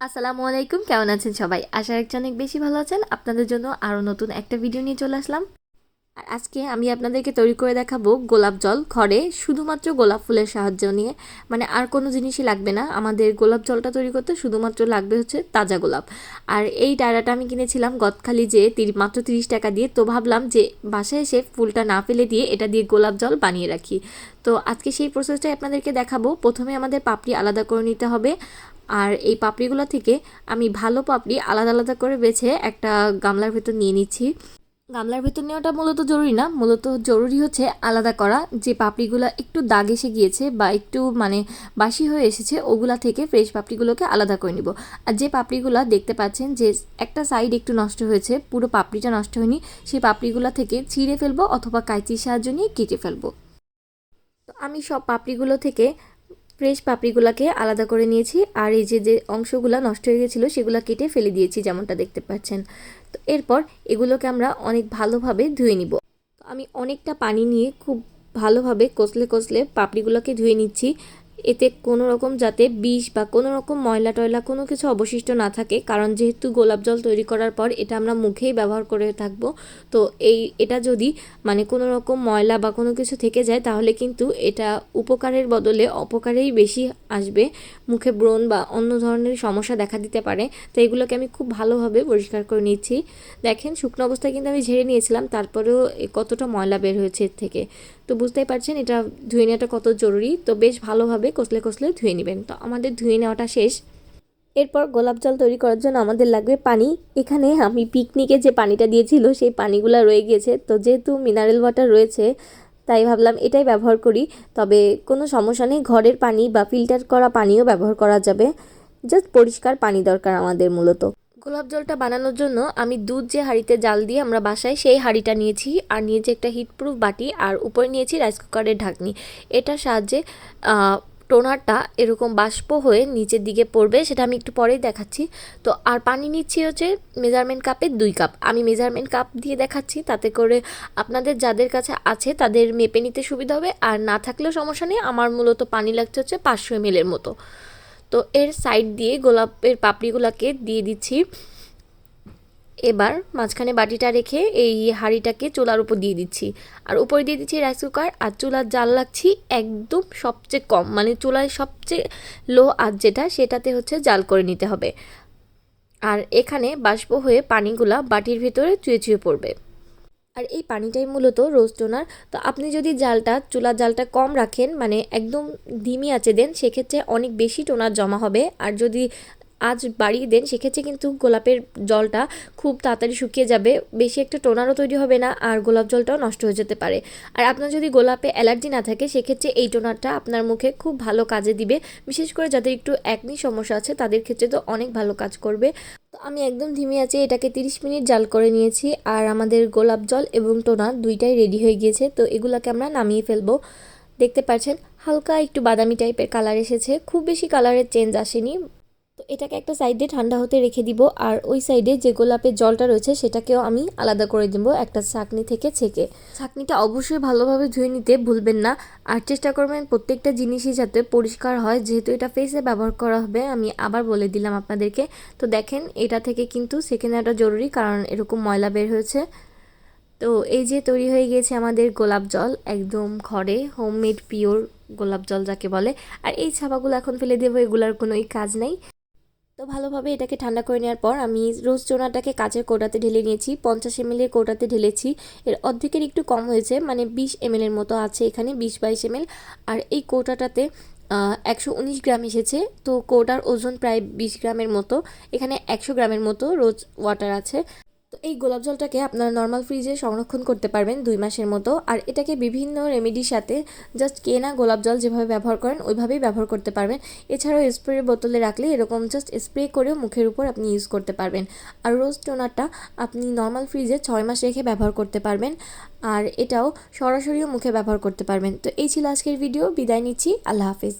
আসসালামু আলাইকুম, কেমন আছেন সবাই? আশা রাখছি অনেক বেশি ভালো আছেন। আপনাদের জন্য আরও নতুন একটা ভিডিও নিয়ে চলে আসলাম। আর আজকে আমি আপনাদেরকে তৈরি করে দেখাবো গোলাপ জল ঘরে, শুধুমাত্র গোলাপ ফুলের সাহায্য নিয়ে। মানে আর কোনো জিনিসই লাগবে না, আমাদের গোলাপ জলটা তৈরি করতে শুধুমাত্র লাগবে হচ্ছে তাজা গোলাপ। আর এই ডায়রাটা আমি কিনেছিলাম গদখালি যে মাত্র 30 টাকা দিয়ে। তো ভাবলাম যে বাসায় এসে ফুলটা না ফেলে দিয়ে এটা দিয়ে গোলাপ জল বানিয়ে রাখি। তো আজকে সেই প্রসেসটাই আপনাদেরকে দেখাবো। প্রথমে আমাদের পাপড়ি আলাদা করে নিতে হবে। আর এই পাপড়িগুলো থেকে আমি ভালো পাপড়ি আলাদা আলাদা করে বেছে একটা গামলার ভেতর নিয়ে নিচ্ছি। গামলার ভেতর নেওয়াটা মূলত জরুরি না, মূলত জরুরি হচ্ছে আলাদা করা যে পাপড়িগুলো একটু দাগ এসে গিয়েছে বা একটু বাসি হয়ে এসেছে, ওগুলা থেকে ফ্রেশ পাপড়িগুলোকে আলাদা করে নিব। আর যে পাপড়িগুলো দেখতে পাচ্ছেন যে একটা সাইড একটু নষ্ট হয়েছে, পুরো পাপড়িটা নষ্ট হয়নি, সেই পাপড়িগুলো থেকে ছিঁড়ে ফেলবো অথবা কাঁচির সাহায্য নিয়ে কেটে ফেলবো। তো আমি সব পাপড়িগুলো থেকে ফ্রেশ পাপড়িগুলোকে আলাদা করে নিয়েছি। আর এই যে যে অংশগুলো নষ্ট হয়ে গেছিলো সেগুলো কেটে ফেলে দিয়েছি, যেমনটা দেখতে পাচ্ছেন। তো এরপর এগুলোকে আমরা অনেক ভালোভাবে ধুয়ে নিব। আমি অনেকটা পানি নিয়ে খুব ভালোভাবে কষলে কষলে পাপড়িগুলোকে ধুয়ে নিচ্ছি, এতে কোনো রকম যাতে বিষ বা কোনো রকম ময়লা টয়লা কোনো কিছু অবশিষ্ট না থাকে। কারণ যেহেতু গোলাপ জল তৈরি করার পর এটা আমরা মুখেই ব্যবহার করে থাকব, তো এটা যদি কোনো রকম ময়লা বা কোনো কিছু থেকে যায় তাহলে কিন্তু এটা উপকারের বদলে অপকারেই বেশি আসবে, মুখে ব্রণ বা অন্য ধরনের সমস্যা দেখা দিতে পারে। তো এগুলোকে আমি খুব ভালোভাবে পরিষ্কার করে নিচ্ছি। দেখেন শুকনো অবস্থায় কিন্তু আমি ঝেড়ে নিয়েছিলাম, তারপরেও কতটা ময়লা বের হয়েছে এর থেকে। তো বুঝতেই পারছেন এটা ধুয়ে নেওয়াটা কত জরুরি। তো বেশ ভালোভাবে কষলে কষলে ধুয়ে নেবেন। তো আমাদের ধুয়ে নেওয়াটা শেষ। এরপর গোলাপ জল তৈরি করার জন্য আমাদের লাগবে পানি। এখানে আমি পিকনিকে যে পানিটা দিয়েছিল সেই পানিগুলো রয়ে গিয়েছে, তো যেহেতু মিনারেল ওয়াটার রয়েছে তাই ভাবলাম এটাই ব্যবহার করি। তবে কোনো সমস্যা নেই, ঘরের পানি বা ফিল্টার করা পানিও ব্যবহার করা যাবে, জাস্ট পরিষ্কার পানি দরকার আমাদের মূলত। গোলাপ জলটা বানানোর জন্য আমি দুধ যে হাঁড়িতে জাল দিয়ে আমরা বাসায়, সেই হাঁড়িটা নিয়েছি। আর নিয়েছি একটা হিটপ্রুফ বাটি, আর উপরে নিয়েছি রাইস কুকারের ঢাকনি। এটার সাহায্যে টোনারটা এরকম বাষ্প হয়ে নিচের দিকে পড়বে, সেটা আমি একটু পরেই দেখাচ্ছি। তো আর পানি নিচ্ছি হচ্ছে মেজারমেন্ট কাপে 2 কাপ। আমি মেজারমেন্ট কাপ দিয়ে দেখাচ্ছি, তাতে করে আপনাদের যাদের কাছে আছে তাদের মেপে নিতে সুবিধা হবে, আর না থাকলেও সমস্যা নেই। আমার মূলত পানি লাগছে হচ্ছে 500 ml মতো। তো এর সাইড দিয়ে গোলাপের পাপড়িগুলোকে দিয়ে দিচ্ছি। এবার মাঝখানে বাটিটা রেখে এই হাঁড়িটাকে চুলার উপর দিয়ে দিচ্ছি, আর উপরে দিয়ে দিচ্ছি রাইস কুকার। আর চুলার জাল রাখছি একদম সবচেয়ে কম, চুলায় সবচেয়ে লো আঁচ যেটা, সেটাতে হচ্ছে জাল করে নিতে হবে। আর এখানে বাষ্প হয়ে পানিগুলা বাটির ভিতরে চুয়ে চুয়ে পড়বে। আর এই পানিটাই মূলত রোজ টোনার। তো আপনি যদি চুলার জালটা কম রাখেন, একদম ধিমি আঁচে দেন, সেক্ষেত্রে অনেক বেশি টোনার জমা হবে। আর যদি আঁচ বাড়িয়ে দেন সেক্ষেত্রে কিন্তু গোলাপের জলটা খুব তাড়াতাড়ি শুকিয়ে যাবে, বেশি একটা টোনারও তৈরি হবে না, আর গোলাপ জলটাও নষ্ট হয়ে যেতে পারে। আর আপনার যদি গোলাপে অ্যালার্জি না থাকে সেক্ষেত্রে এই টোনারটা আপনার মুখে খুব ভালো কাজে দিবে। বিশেষ করে যাদের একটু অ্যাকনি সমস্যা আছে তাদের ক্ষেত্রে তো অনেক ভালো কাজ করবে। তো আমি একদম ধিমে আঁচে এটাকে 30 মিনিট জাল করে নিয়েছি, আর আমাদের গোলাপ জল এবং টোনার দুইটাই রেডি হয়ে গিয়েছে। তো এগুলোকে আমরা নামিয়ে ফেলবো। দেখতে পাচ্ছেন হালকা একটু বাদামি টাইপের কালার এসেছে, খুব বেশি কালারের চেঞ্জ আসেনি। তো এটাকে একটা সাইডে ঠান্ডা হতে রেখে দিব। আর ওই সাইডে যে গোলাপের জলটা রয়েছে সেটাকেও আমি আলাদা করে দেবো একটা ছাঁকনি থেকে ছেঁকে। ছাঁকনিটা অবশ্যই ভালোভাবে ধুয়ে নিতে ভুলবেন না, আর চেষ্টা করবেন প্রত্যেকটা জিনিসই যাতে পরিষ্কার হয়, যেহেতু এটা ফেসে ব্যবহার করা হবে। আমি আবার বলে দিলাম আপনাদেরকে। তো দেখেন এটা থেকে কিন্তু ছেঁকে নেওয়াটা জরুরি, কারণ এরকম ময়লা বের হয়েছে। তো এই যে তৈরি হয়ে গিয়েছে আমাদের গোলাপ জল, একদম ঘরে হোমমেড পিওর গোলাপ জল যাকে বলে। আর এই ছাপাগুলো এখন ফেলে দেবো, এগুলোর কোনোই কাজ নাই। তো ভালোভাবে এটাকে ঠান্ডা করে নেওয়ার পর আমি রোজ চোনাটাকে কাচের কৌটাতে ঢেলে নিয়েছি। 50 ml এর কৌটাতে ঢেলেছি, এর অর্ধেকের একটু কম হয়েছে, 20 ml এর মতো আছে এখানে, 20-22 ml। আর এই কৌটাটাতে 119 গ্রাম এসেছে। তো কৌটার ওজন প্রায় 20 গ্রামের মতো। এখানে 100 গ্রামের মতো রোজ ওয়াটার আছে। তো এই গোলাপ জলটাকে আপনারা নর্মাল ফ্রিজে সংরক্ষণ করতে পারবেন 2 মাসের মতো। আর এটাকে বিভিন্ন রেমেডির সাথে জাস্ট কেনা গোলাপ জল যেভাবে ব্যবহার করেন ওইভাবেই ব্যবহার করতে পারবেন। এছাড়াও স্প্রে বোতলে রাখলে এরকম জাস্ট স্প্রে করেও মুখের উপর আপনি ইউজ করতে পারবেন। আর রোজ টোনারটা আপনি নর্মাল ফ্রিজে 6 মাস রেখে ব্যবহার করতে পারবেন, আর এটাও সরাসরিও মুখে ব্যবহার করতে পারবেন। তো এই ছিল আজকের ভিডিও, বিদায় নিচ্ছি, আল্লাহ হাফিজ।